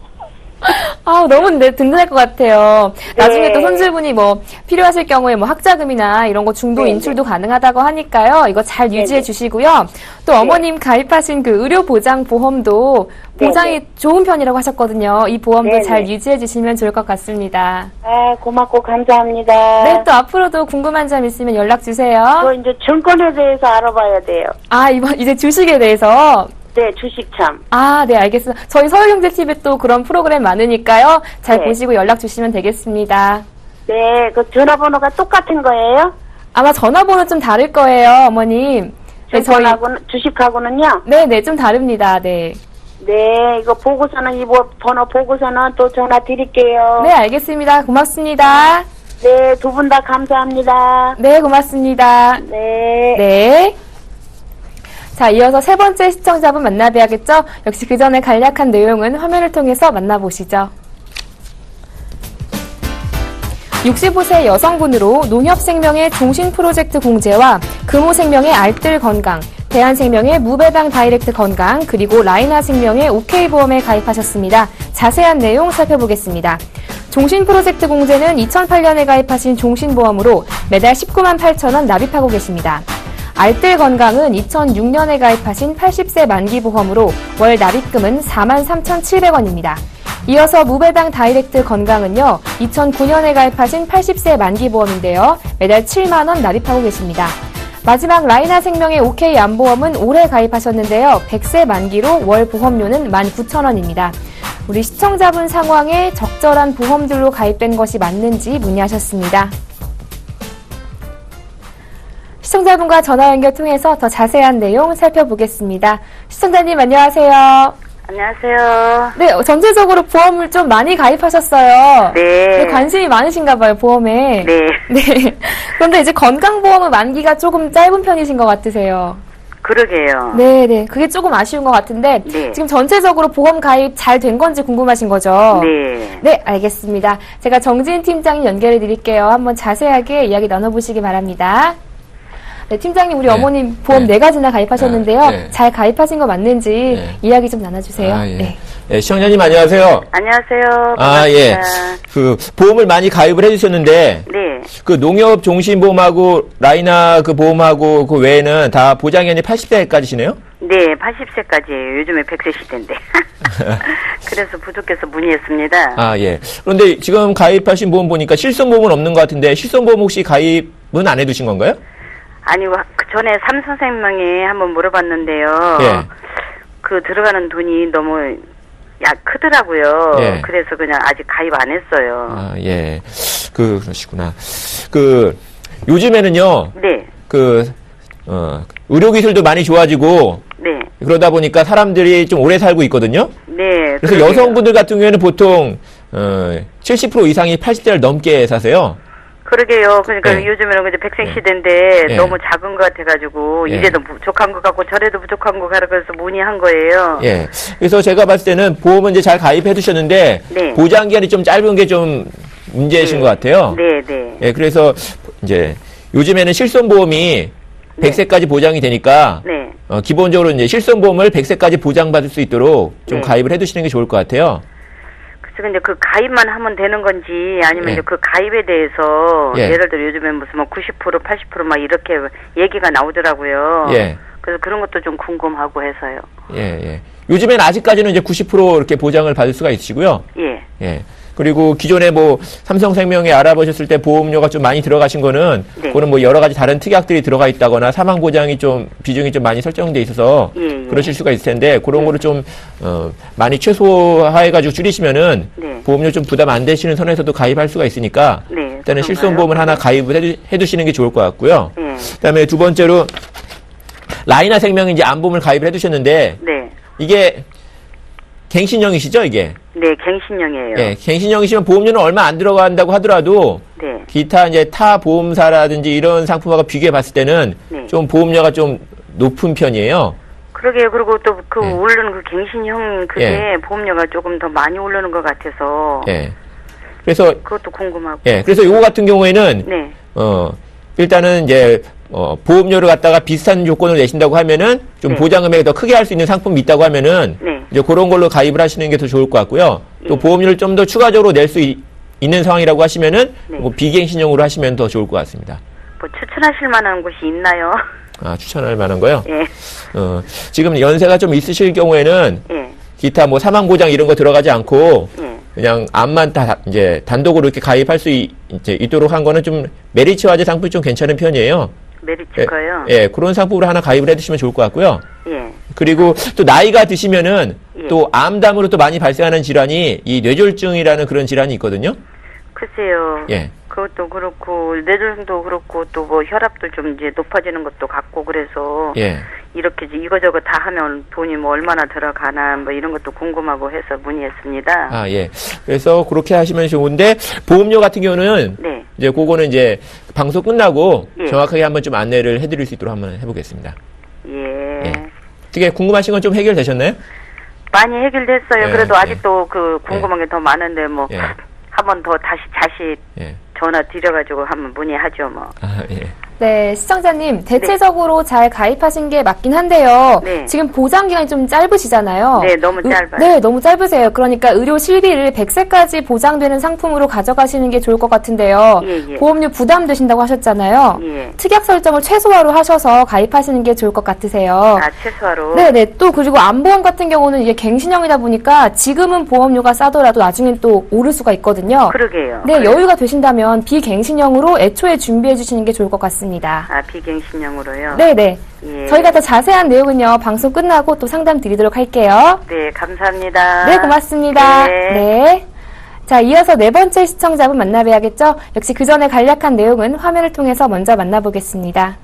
아, 너무 든든할 것 같아요. 나중에 네. 또 손주분이 뭐 필요하실 경우에 뭐 학자금이나 이런 거 중도 네, 인출도 가능하다고 하니까요. 이거 잘 유지해 네. 주시고요. 또 어머님 가입하신 그 의료 보장 보험도 보장이 네. 좋은 편이라고 하셨거든요. 이 보험도 네, 잘 네. 유지해 주시면 좋을 것 같습니다. 아, 고맙고 감사합니다. 네, 또 앞으로도 궁금한 점 있으면 연락 주세요. 저 이제 증권에 대해서 알아봐야 돼요. 아, 이제 주식에 대해서 네, 주식 참. 아, 네, 알겠습니다. 저희 서울경제TV에 또 그런 프로그램 많으니까요. 잘 네. 보시고 연락 주시면 되겠습니다. 네, 그 전화번호가 똑같은 거예요? 아마 전화번호 좀 다를 거예요, 어머님. 네, 증권하고는, 주식하고는요? 네, 좀 다릅니다. 네. 네, 이거 보고서는, 이 번호 보고서는 또 전화 드릴게요. 네, 알겠습니다. 고맙습니다. 네, 두 분 다 감사합니다. 네, 고맙습니다. 네. 네. 자, 이어서 세 번째 시청자분 만나봐야겠죠? 역시 그 전에 간략한 내용은 화면을 통해서 만나보시죠. 65세 여성분으로 농협생명의 종신프로젝트 공제와 금호생명의 알뜰 건강, 대한생명의 무배당 다이렉트 건강, 그리고 라이나생명의 OK보험에 가입하셨습니다. 자세한 내용 살펴보겠습니다. 종신프로젝트 공제는 2008년에 가입하신 종신보험으로 매달 19만 8천 원 납입하고 계십니다. 알뜰 건강은 2006년에 가입하신 80세 만기보험으로 월 납입금은 43,700원입니다. 이어서 무배당 다이렉트 건강은요, 2009년에 가입하신 80세 만기보험인데요, 매달 7만원 납입하고 계십니다. 마지막 라이나생명의 OK 안보험은 올해 가입하셨는데요, 100세 만기로 월 보험료는 19,000원입니다. 우리 시청자분 상황에 적절한 보험들로 가입된 것이 맞는지 문의하셨습니다. 시청자분과 전화 연결 통해서 더 자세한 내용 살펴보겠습니다. 시청자님 안녕하세요. 안녕하세요. 네, 전체적으로 보험을 좀 많이 가입하셨어요. 네. 관심이 많으신가 봐요, 보험에. 네. 네. 그런데 이제 건강보험은 만기가 조금 짧은 편이신 것 같으세요. 그러게요. 네. 그게 조금 아쉬운 것 같은데 네. 지금 전체적으로 보험 가입 잘 된 건지 궁금하신 거죠? 네. 네, 알겠습니다. 제가 정지은 팀장님 연결해 드릴게요. 한번 자세하게 이야기 나눠보시기 바랍니다. 네, 팀장님, 우리 네. 어머님 보험 네. 4가지나 가입하셨는데요. 아, 네. 잘 가입하신 거 맞는지 네. 이야기 좀 나눠주세요. 아, 예. 네. 예, 시청자님 안녕하세요. 안녕하세요. 아, 예. 반갑습니다. 그 보험을 많이 가입을 해주셨는데 네. 그 농협 종신보험하고 라이나 그 보험하고 그 외에는 다 보장연이 80세까지시네요? 네, 80세까지예요. 요즘에 100세 시대인데. 그래서 부족해서 문의했습니다. 아, 예. 그런데 지금 가입하신 보험 보니까 실손보험은 없는 것 같은데 실손보험 혹시 가입은 안 해두신 건가요? 아니, 그 전에 삼성생명에 한번 물어봤는데요. 예. 그 들어가는 돈이 너무 크더라고요. 예. 그래서 그냥 아직 가입 안 했어요. 아, 예. 그러시구나. 요즘에는요, 네. 의료기술도 많이 좋아지고, 네. 그러다 보니까 사람들이 좀 오래 살고 있거든요. 네. 그래서 그러게요. 여성분들 같은 경우에는 보통, 70% 이상이 80대를 넘게 사세요. 그러게요. 그러니까 네. 요즘에는 이제 100세 네. 시대인데 네. 너무 작은 것 같아가지고 네. 이래도 부족한 것 같고 저래도 부족한 것 같고 그래서 문의한 거예요. 예. 그래서 제가 봤을 때는 보험은 이제 잘 가입해 두셨는데, 네. 보장기간이 좀 짧은 게 좀 문제이신 네. 것 같아요. 네, 네. 예, 그래서 이제 요즘에는 실손보험이 100세까지 보장이 되니까 네. 기본적으로 이제 실손보험을 100세까지 보장받을 수 있도록 좀 네. 가입을 해두시는 게 좋을 것 같아요. 그래서 근데 그 가입만 하면 되는 건지 아니면 예. 이제 그 가입에 대해서 예. 예를 들어 요즘에 무슨 뭐 90%, 80% 이렇게 얘기가 나오더라고요. 예. 그래서 그런 것도 좀 궁금하고 해서요. 예, 예. 요즘엔 아직까지는 이제 90% 이렇게 보장을 받을 수가 있으시고요. 예. 예. 그리고 기존에 뭐 삼성생명에 알아보셨을 때 보험료가 좀 많이 들어가신 거는 네. 그거는 뭐 여러 가지 다른 특약들이 들어가 있다거나 사망 보장이 좀 비중이 좀 많이 설정돼 있어서 예, 예. 그러실 수가 있을 텐데 그런 거를 좀 많이 최소화해가지고 줄이시면은 네. 보험료 좀 부담 안 되시는 선에서도 가입할 수가 있으니까 네, 일단은 그런가요? 실손보험을 하나 가입을 해두시는 게 좋을 것 같고요. 예. 그다음에 두 번째로 라이나 생명이 이제 암보험을 가입을 해두셨는데 네. 이게 갱신형이시죠, 이게? 네, 갱신형이에요. 예, 갱신형이시면 보험료는 얼마 안 들어간다고 하더라도 네. 기타 이제 타 보험사라든지 이런 상품하고 비교해 봤을 때는 네. 좀 보험료가 좀 높은 편이에요. 그러게요. 그리고 또 그 예. 오르는 그 갱신형 그게 예. 보험료가 조금 더 많이 오르는 것 같아서 예. 그래서 그것도 궁금하고. 예, 그래서 요거 같은 경우에는 네. 일단은 이제 보험료를 갖다가 비슷한 조건을 내신다고 하면은 좀 네. 보장 금액을 더 크게 할 수 있는 상품이 있다고 하면은 네. 이제 그런 걸로 가입을 하시는 게 더 좋을 것 같고요. 또 예. 보험료를 좀 더 추가적으로 낼 수 있는 상황이라고 하시면은 네. 뭐 비갱신형으로 하시면 더 좋을 것 같습니다. 뭐 추천하실 만한 곳이 있나요? 아, 추천할 만한 거요? 예. 지금 연세가 좀 있으실 경우에는 예. 기타 뭐 사망 보장 이런 거 들어가지 않고 예. 그냥 암만 이제 단독으로 이렇게 가입할 수 이제 있도록 한 거는 좀 메리츠화재 상품이 좀 괜찮은 편이에요. 메리츠가요? 예, 그런 상품으로 하나 가입을 해두시면 좋을 것 같고요. 예. 그리고 또 나이가 드시면은 예. 또 암담으로 또 많이 발생하는 질환이 이 뇌졸중이라는 그런 질환이 있거든요. 글쎄요. 예. 그것도 그렇고 뇌졸중도 그렇고 또 뭐 혈압도 좀 이제 높아지는 것도 같고 그래서 예. 이렇게 이제 이거저거 다 하면 돈이 뭐 얼마나 들어가나 뭐 이런 것도 궁금하고 해서 문의했습니다. 아, 예. 그래서 그렇게 하시면 좋은데 보험료 같은 경우는 네. 이제 그거는 이제 방송 끝나고 예. 정확하게 한번 좀 안내를 해드릴 수 있도록 한번 해보겠습니다. 예. 예. 어떻게 궁금하신 건 좀 해결되셨나요? 많이 해결됐어요. 예, 그래도 예. 아직도 그 궁금한 게 더 많은데 뭐 예. 한 번 더 다시 예. 전화 드려가지고 한번 문의하죠 뭐. 아, 예. 네, 시청자님, 대체적으로 잘 가입하신 게 맞긴 한데요. 네. 지금 보장 기간이 좀 짧으시잖아요. 네, 너무 짧아요. 네, 너무 짧으세요. 그러니까 의료 실비를 100세까지 보장되는 상품으로 가져가시는 게 좋을 것 같은데요. 예, 예. 보험료 부담되신다고 하셨잖아요. 예. 특약 설정을 최소화로 하셔서 가입하시는 게 좋을 것 같으세요. 아, 최소화로. 네네. 또 그리고 암보험 같은 경우는 이게 갱신형이다 보니까 지금은 보험료가 싸더라도 나중엔 또 오를 수가 있거든요. 그러게요. 네, 그래요. 여유가 되신다면 비갱신형으로 애초에 준비해 주시는 게 좋을 것 같습니다. 아, 비갱신형으로요? 네네. 예. 저희가 더 자세한 내용은요, 방송 끝나고 또 상담 드리도록 할게요. 네, 감사합니다. 네, 고맙습니다. 네. 네. 자, 이어서 네 번째 시청자분 만나봐야겠죠? 역시 그 전에 간략한 내용은 화면을 통해서 먼저 만나보겠습니다.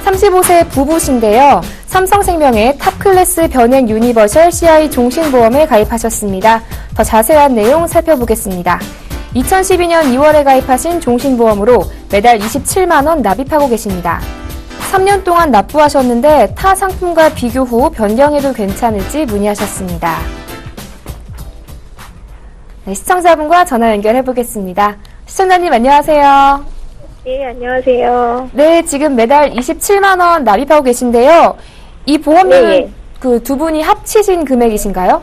35세 부부신데요. 삼성생명의 탑클래스 변액 유니버셜 CI 종신보험에 가입하셨습니다. 더 자세한 내용 살펴보겠습니다. 2012년 2월에 가입하신 종신보험으로 매달 27만원 납입하고 계십니다. 3년 동안 납부하셨는데 타 상품과 비교 후 변경해도 괜찮을지 문의하셨습니다. 네, 시청자분과 전화 연결해 보겠습니다. 시청자님 안녕하세요. 네, 안녕하세요. 네, 지금 매달 27만원 납입하고 계신데요. 이 보험료는 네. 그 두 분이 합치신 금액이신가요?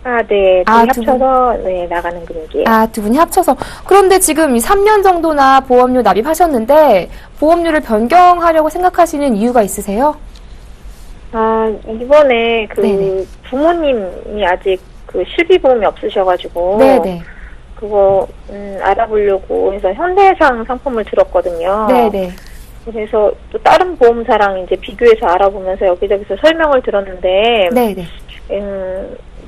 아, 네. 아, 둘이 합쳐서 네, 나가는 금액이에요. 아, 두 분이 합쳐서. 그런데 지금 3년 정도나 보험료 납입하셨는데 보험료를 변경하려고 생각하시는 이유가 있으세요? 아, 이번에 그 네네. 부모님이 아직 그 실비보험이 없으셔가지고 네네. 그거 알아보려고 해서 현대해상 상품을 들었거든요. 네네. 그래서 또 다른 보험사랑 이제 비교해서 알아보면서 여기저기서 설명을 들었는데 네네.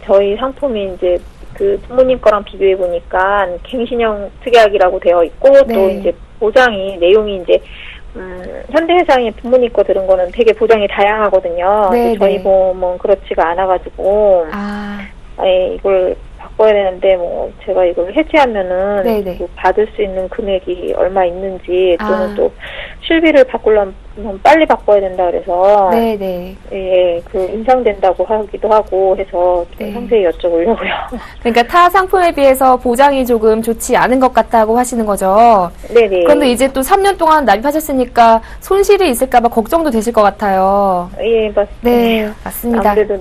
저희 상품이 이제 그 부모님 거랑 비교해 보니까 갱신형 특약이라고 되어 있고 또 네. 이제 보장이 내용이 이제 현대해상의 부모님 거 들은 거는 되게 보장이 다양하거든요. 네, 근데 저희 네. 보험은 그렇지가 않아가지고 이걸 바꿔야 되는데 뭐 제가 이걸 해지하면은 네, 네. 뭐 받을 수 있는 금액이 얼마 있는지 또는 아. 또 실비를 바꾸려면 너무 빨리 바꿔야 된다 그래서 네, 네. 예, 그 인상된다고 하기도 하고 해서 좀 네. 상세히 여쭤보려고요. 그러니까 타 상품에 비해서 보장이 조금 좋지 않은 것 같다고 하시는 거죠. 네네. 그런데 이제 또 3년 동안 납입하셨으니까 손실이 있을까봐 걱정도 되실 것 같아요. 예, 맞습니다. 네, 맞습니다. 아무래도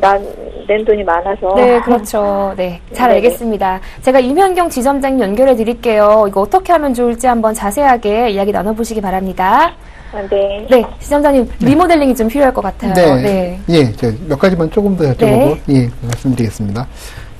낸 돈이 많아서. 네, 그렇죠. 네, 잘 네네. 알겠습니다. 제가 임현경 지점장님 연결해 드릴게요. 이거 어떻게 하면 좋을지 한번 자세하게 이야기 나눠보시기 바랍니다. 아, 네. 네, 지점장님 리모델링이 좀 필요할 것 같아요. 네. 예, 몇 가지만 조금 더 여쭤보고, 네. 예, 말씀드리겠습니다.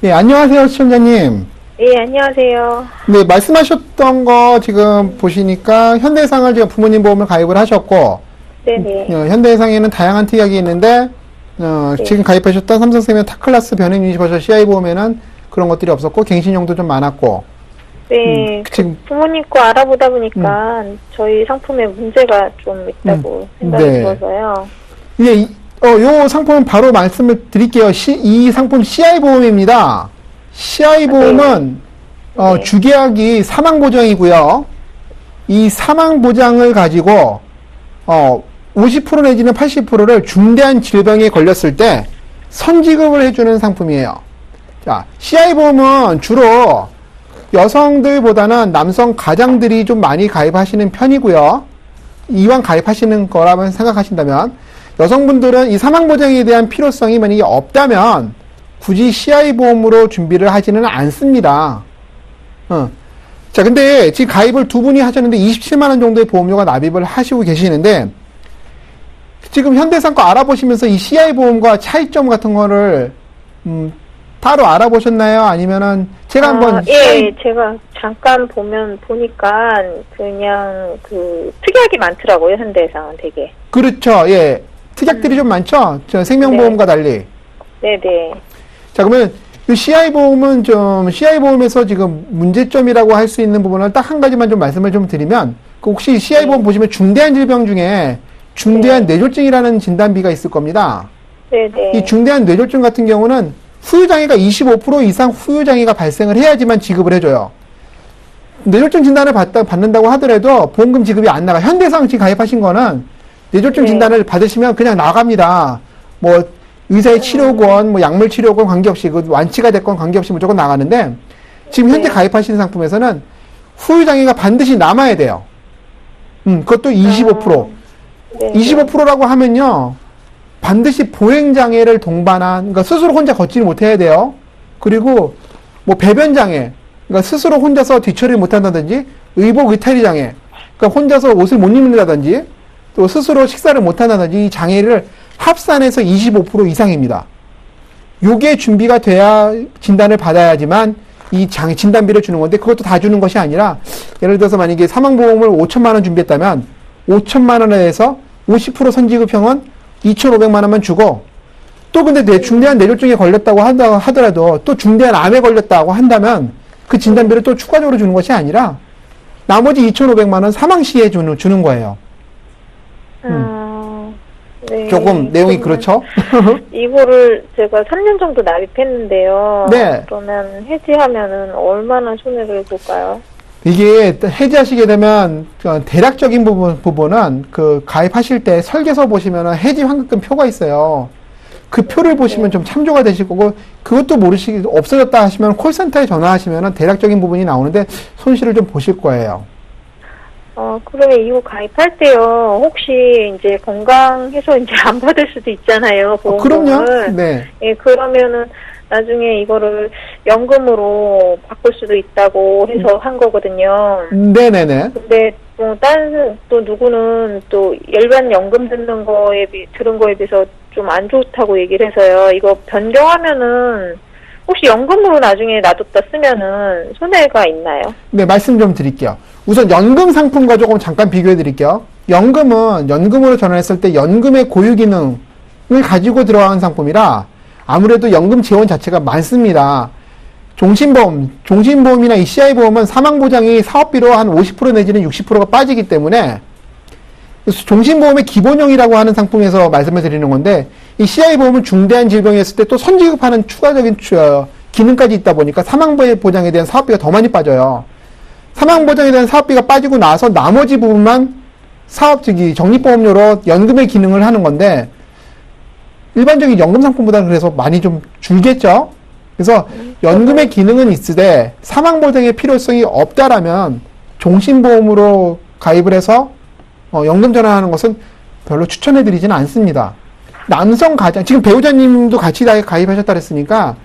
예, 안녕하세요, 시청자님. 예, 안녕하세요. 네, 말씀하셨던 거 지금 보시니까 현대해상을 지금 부모님 보험을 가입을 하셨고, 네네. 현대해상에는 다양한 특약이 있는데, 네. 지금 가입하셨던 삼성생명 타클라스 변형 유니버설 CI 보험에는 그런 것들이 없었고, 갱신형도 좀 많았고, 네, 지금, 부모님 거 알아보다 보니까 저희 상품에 문제가 좀 있다고 생각이 네. 들어서요. 예, 요 상품은 바로 말씀을 드릴게요. 이 상품 CI 보험입니다. CI 보험은, 네. 주계약이 사망보장이고요. 이 사망보장을 가지고, 50% 내지는 80%를 중대한 질병에 걸렸을 때 선지급을 해주는 상품이에요. 자, CI 보험은 주로 여성들보다는 남성 가장들이 좀 많이 가입하시는 편이고요. 이왕 가입하시는 거라면 생각하신다면 여성분들은 이 사망보장에 대한 필요성이 만약에 없다면 굳이 CI 보험으로 준비를 하지는 않습니다. 자, 근데 지금 가입을 두 분이 하셨는데 27만 원 정도의 보험료가 납입을 하시고 계시는데 지금 현대해상 거 알아보시면서 이 CI 보험과 차이점 같은 거를 따로 알아보셨나요? 아니면은 제가 한번 예, 제가 잠깐 보니까 그냥 그 특약이 많더라고요, 현대해상은 되게. 그렇죠. 예. 특약들이 좀 많죠? 저 생명보험과 달리. 네네. 자, 그러면 이 CI 보험은 CI 보험에서 지금 문제점이라고 할 수 있는 부분을 딱 한 가지만 좀 말씀을 좀 드리면, 그 혹시 CI 보험 보시면 중대한 질병 중에 중대한 뇌졸중이라는 진단비가 있을 겁니다. 네네. 이 중대한 뇌졸중 같은 경우는 후유장애가 25% 이상 후유장애가 발생을 해야지만 지급을 해줘요. 뇌졸중 진단을 받는다고 하더라도 보험금 지급이 안 나가. 현대해상 지금 가입하신 거는 뇌졸중 진단을 받으시면 그냥 나갑니다. 뭐 의사의 치료권, 뭐 약물 치료권 관계없이 그 완치가 됐건 관계없이 무조건 나가는데 지금 현재 가입하시는 상품에서는 후유장애가 반드시 남아야 돼요. 그것도 25%. 네. 25%라고 하면요. 반드시 보행장애를 동반한, 그러니까 스스로 혼자 걷지를 못해야 돼요. 그리고 뭐 배변장애, 그러니까 스스로 혼자서 뒤처리를 못한다든지, 의복 의탈이 장애, 그러니까 혼자서 옷을 못 입는다든지, 또 스스로 식사를 못한다든지, 이 장애를 합산해서 25% 이상입니다. 요게 준비가 돼야 진단을 받아야지만 이 진단비를 주는 건데, 그것도 다 주는 것이 아니라, 예를 들어서 만약에 사망보험을 5천만 원 준비했다면, 5천만 원에 대해서 50% 선지급형은 2,500만 원만 주고, 또 근데 중대한 뇌졸중에 걸렸다고 하더라도, 또 중대한 암에 걸렸다고 한다면, 그 진단비를 또 추가적으로 주는 것이 아니라, 나머지 2,500만 원 사망 시에 주는 거예요. 네. 조금 내용이 그렇죠? 이거를 제가 3년 정도 납입했는데요. 네. 그러면 해지하면은 얼마나 손해를 볼까요? 이게 해지하시게 되면 대략적인 부분은 그 가입하실 때 설계서 보시면 해지 환급금 표가 있어요. 그 표를 보시면 좀 참조가 되실 거고, 그것도 없어졌다 하시면 콜센터에 전화하시면 대략적인 부분이 나오는데 손실을 좀 보실 거예요. 그러면 이거 가입할 때요, 혹시 이제 건강해서 이제 안 받을 수도 있잖아요, 보험금을. 그럼요. 네. 예, 그러면은 나중에 이거를 연금으로 바꿀 수도 있다고 해서 한 거거든요. 네네네. 근데 또 누구는 또 일반 연금 들은 거에 비해서 좀 안 좋다고 얘기를 해서요. 이거 변경하면은 혹시 연금으로 나중에 놔뒀다 쓰면은 손해가 있나요? 네, 말씀 좀 드릴게요. 우선 연금 상품과 조금 잠깐 비교해 드릴게요. 연금은 연금으로 전환했을 때 연금의 고유 기능을 가지고 들어가는 상품이라 아무래도 연금 지원 자체가 많습니다. 종신보험이나 이 CI 보험은 사망보장이 사업비로 한 50% 내지는 60%가 빠지기 때문에 종신보험의 기본형이라고 하는 상품에서 말씀을 드리는 건데, 이 CI 보험은 중대한 질병이 있을 때 또 선지급하는 추가적인 기능까지 있다 보니까 사망보장에 대한 사업비가 더 많이 빠져요. 사망보장에 대한 사업비가 빠지고 나서 나머지 부분만 사업 즉이 적립보험료로 연금의 기능을 하는 건데 일반적인 연금 상품보다는 그래서 많이 좀 줄겠죠. 그래서 연금의 기능은 있으되 사망보장의 필요성이 없다라면 종신보험으로 가입을 해서 연금 전환하는 것은 별로 추천해드리지는 않습니다. 남성 가장, 지금 배우자님도 같이 가입하셨다 그랬으니까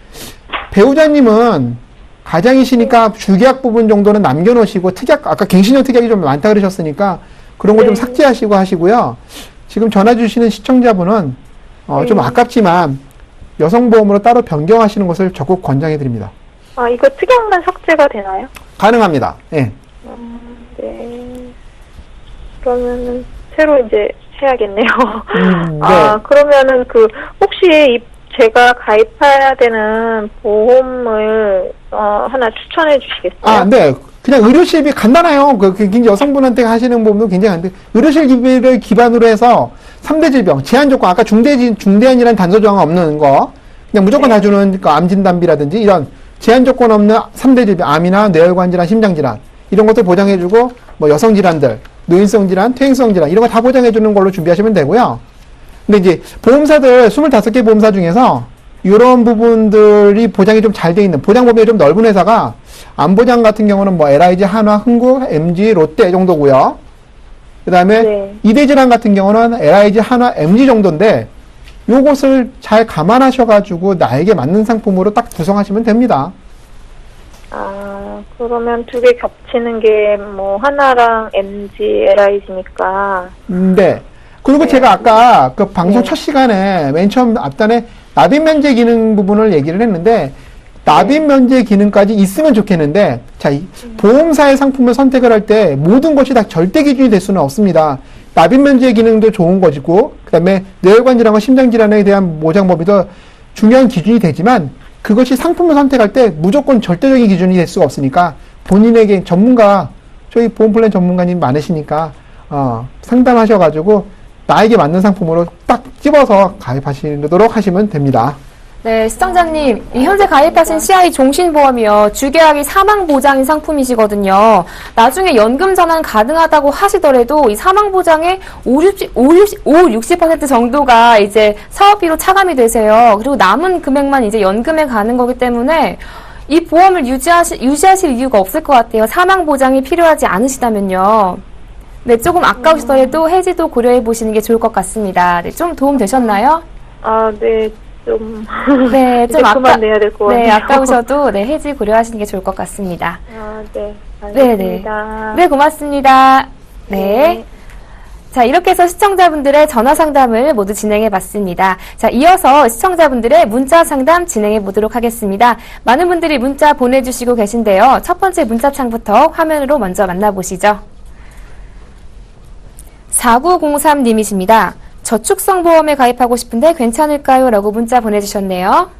배우자님은 가장이시니까 주계약 부분 정도는 남겨놓으시고 특약, 아까 갱신형 특약이 좀 많다 그러셨으니까 그런 거 좀 삭제하시고 하시고요. 지금 전화 주시는 시청자분은 좀 아깝지만 여성보험으로 따로 변경하시는 것을 적극 권장해드립니다. 아, 이거 특약만 삭제가 되나요? 가능합니다. 예. 네. 그러면은 새로 이제 해야겠네요. 네. 아, 그러면은 혹시 제가 가입해야 되는 보험을 하나 추천해 주시겠어요? 아, 네. 그냥 의료실비 간단해요. 굉장히 여성분한테 하시는 보험도 굉장히 안 돼. 의료실비를 기반으로 해서 3대 질병, 제한 조건, 아까 중대한이라는 단서 조항 없는 거, 그냥 무조건 다 주는 암 진단비라든지 이런 제한 조건 없는 3대 질병, 암이나 뇌혈관 질환, 심장 질환, 이런 것들 보장해주고, 뭐 여성 질환들, 노인성 질환, 퇴행성 질환, 이런 거 다 보장해주는 걸로 준비하시면 되고요. 근데 이제 보험사들 25개 보험사 중에서 이런 부분들이 보장이 좀 잘 돼 있는, 보장 범위가 좀 넓은 회사가 암보장 같은 경우는 뭐 LIG, 한화, 흥국, MG, 롯데 정도고요. 그 다음에 이대질환 같은 경우는 LIG, 한화, MG 정도인데 요것을 잘 감안하셔가지고 나에게 맞는 상품으로 딱 구성하시면 됩니다. 아, 그러면 두 개 겹치는 게 뭐 하나랑 MG, LIG니까. 네. 그리고 제가 아까 그 방송 첫 시간에 맨 처음 앞단에 납입 면제 기능 부분을 얘기를 했는데 납입 면제 기능까지 있으면 좋겠는데 자, 이 보험사의 상품을 선택을 할 때 모든 것이 다 절대 기준이 될 수는 없습니다. 납입 면제 기능도 좋은 것이고 그다음에 뇌혈관 질환과 심장 질환에 대한 보장 범위도 중요한 기준이 되지만 그것이 상품을 선택할 때 무조건 절대적인 기준이 될 수가 없으니까 본인에게 전문가, 저희 보험 플랜 전문가님 많으시니까 상담하셔가지고 나에게 맞는 상품으로 딱 집어서 가입하시도록 하시면 됩니다. 네, 시청자님, 현재 가입하신 CI 종신보험이요. 주계약이 사망보장인 상품이시거든요. 나중에 연금 전환 가능하다고 하시더라도 이 사망보장의 60% 정도가 이제 사업비로 차감이 되세요. 그리고 남은 금액만 이제 연금에 가는 거기 때문에 이 보험을 유지하실 이유가 없을 것 같아요. 사망보장이 필요하지 않으시다면요. 네, 조금 아까우시더라도 해지도 고려해 보시는 게 좋을 것 같습니다. 네, 좀 도움 되셨나요? 아, 네. 좀. 네, 좀 그만 내야 될 것 같아요. 네, 아까우셔도 네, 해지 고려하시는 게 좋을 것 같습니다. 아, 네. 알겠습니다. 알겠습니다. 네, 고맙습니다. 네. 자, 이렇게 해서 시청자분들의 전화 상담을 모두 진행해 봤습니다. 자, 이어서 시청자분들의 문자 상담 진행해 보도록 하겠습니다. 많은 분들이 문자 보내주시고 계신데요. 첫 번째 문자창부터 화면으로 먼저 만나보시죠. 4903님이십니다. 저축성 보험에 가입하고 싶은데 괜찮을까요? 라고 문자 보내주셨네요.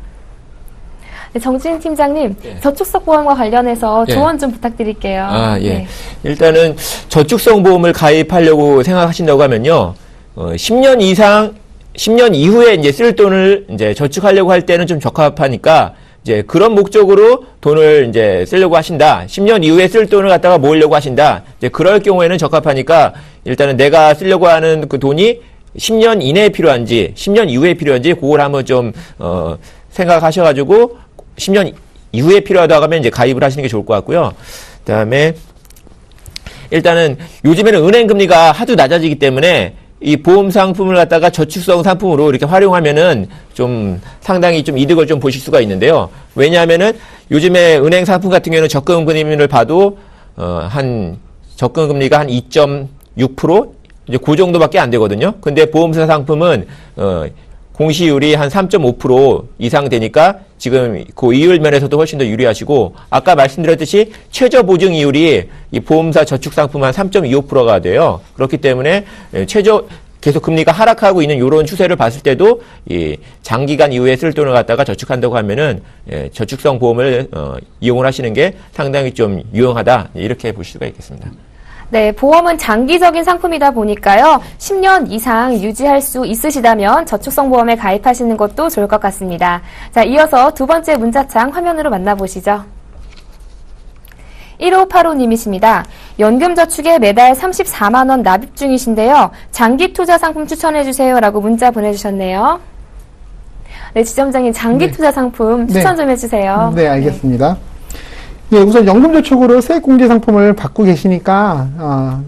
네, 정진 팀장님, 저축성 보험과 관련해서 조언 좀 부탁드릴게요. 아, 예. 네. 일단은 저축성 보험을 가입하려고 생각하신다고 하면요. 10년 이상, 10년 이후에 이제 쓸 돈을 이제 저축하려고 할 때는 좀 적합하니까 이제 그런 목적으로 돈을 이제 쓰려고 하신다. 10년 이후에 쓸 돈을 갖다가 모으려고 하신다. 이제 그럴 경우에는 적합하니까 일단은 내가 쓰려고 하는 그 돈이 10년 이내에 필요한지, 10년 이후에 필요한지 그걸 한번 좀 생각하셔가지고 10년 이후에 필요하다고 하면 이제 가입을 하시는 게 좋을 것 같고요. 그다음에 일단은 요즘에는 은행 금리가 하도 낮아지기 때문에 이 보험 상품을 갖다가 저축성 상품으로 이렇게 활용하면은 좀 상당히 좀 이득을 좀 보실 수가 있는데요. 왜냐하면은 요즘에 은행 상품 같은 경우는 적금 금리를 봐도 적금 금리가 한 2.6% 이제 그 정도밖에 안 되거든요. 근데 보험사 상품은 공시율이 한 3.5% 이상 되니까 지금 그 이율 면에서도 훨씬 더 유리하시고 아까 말씀드렸듯이 최저 보증 이율이 이 보험사 저축 상품 한 3.25%가 돼요. 그렇기 때문에 계속 금리가 하락하고 있는 이런 추세를 봤을 때도 이 장기간 이후에 쓸 돈을 갖다가 저축한다고 하면은 저축성 보험을 이용을 하시는 게 상당히 좀 유용하다 이렇게 볼 수가 있겠습니다. 네, 보험은 장기적인 상품이다 보니까요. 10년 이상 유지할 수 있으시다면 저축성 보험에 가입하시는 것도 좋을 것 같습니다. 자, 이어서 두 번째 문자창 화면으로 만나보시죠. 1585님이십니다. 연금저축에 매달 34만 원 납입 중이신데요. 장기 투자 상품 추천해 주세요라고 문자 보내주셨네요. 네, 지점장님 장기 네. 투자 상품 추천 좀 해주세요. 네, 알겠습니다. 예, 우선 연금저축으로 세액공제 상품을 받고 계시니까,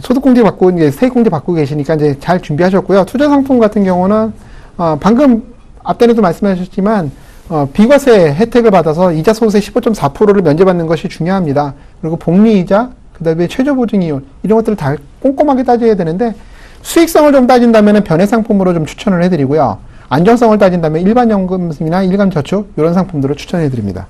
소득공제 받고, 이제 세액공제 받고 계시니까 이제 잘 준비하셨고요. 투자 상품 같은 경우는, 방금 앞전에도 말씀하셨지만, 비과세 혜택을 받아서 이자 소득세 15.4%를 면제받는 것이 중요합니다. 그리고 복리이자, 그 다음에 최저보증이율, 이런 것들을 다 꼼꼼하게 따져야 되는데, 수익성을 좀 따진다면 변액상품으로 좀 추천을 해드리고요. 안정성을 따진다면 일반연금이나 일반저축, 이런 상품들을 추천해드립니다.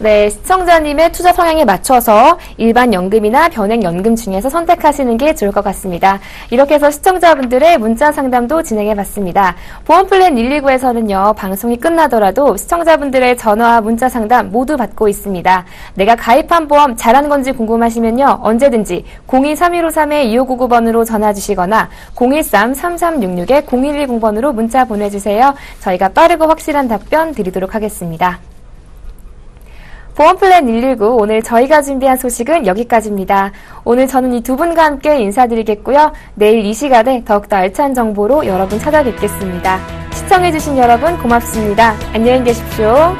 네, 시청자님의 투자 성향에 맞춰서 일반 연금이나 변액 연금 중에서 선택하시는 게 좋을 것 같습니다. 이렇게 해서 시청자분들의 문자 상담도 진행해 봤습니다. 보험플랜 129에서는요, 방송이 끝나더라도 시청자분들의 전화와 문자 상담 모두 받고 있습니다. 내가 가입한 보험 잘한 건지 궁금하시면요, 언제든지 02-3153-2599번으로 전화 주시거나 013-3366-0110번으로 문자 보내주세요. 저희가 빠르고 확실한 답변 드리도록 하겠습니다. 보험플랜 119, 오늘 저희가 준비한 소식은 여기까지입니다. 오늘 저는 이 두 분과 함께 인사드리겠고요. 내일 이 시간에 더욱더 알찬 정보로 여러분 찾아뵙겠습니다. 시청해주신 여러분 고맙습니다. 안녕히 계십시오.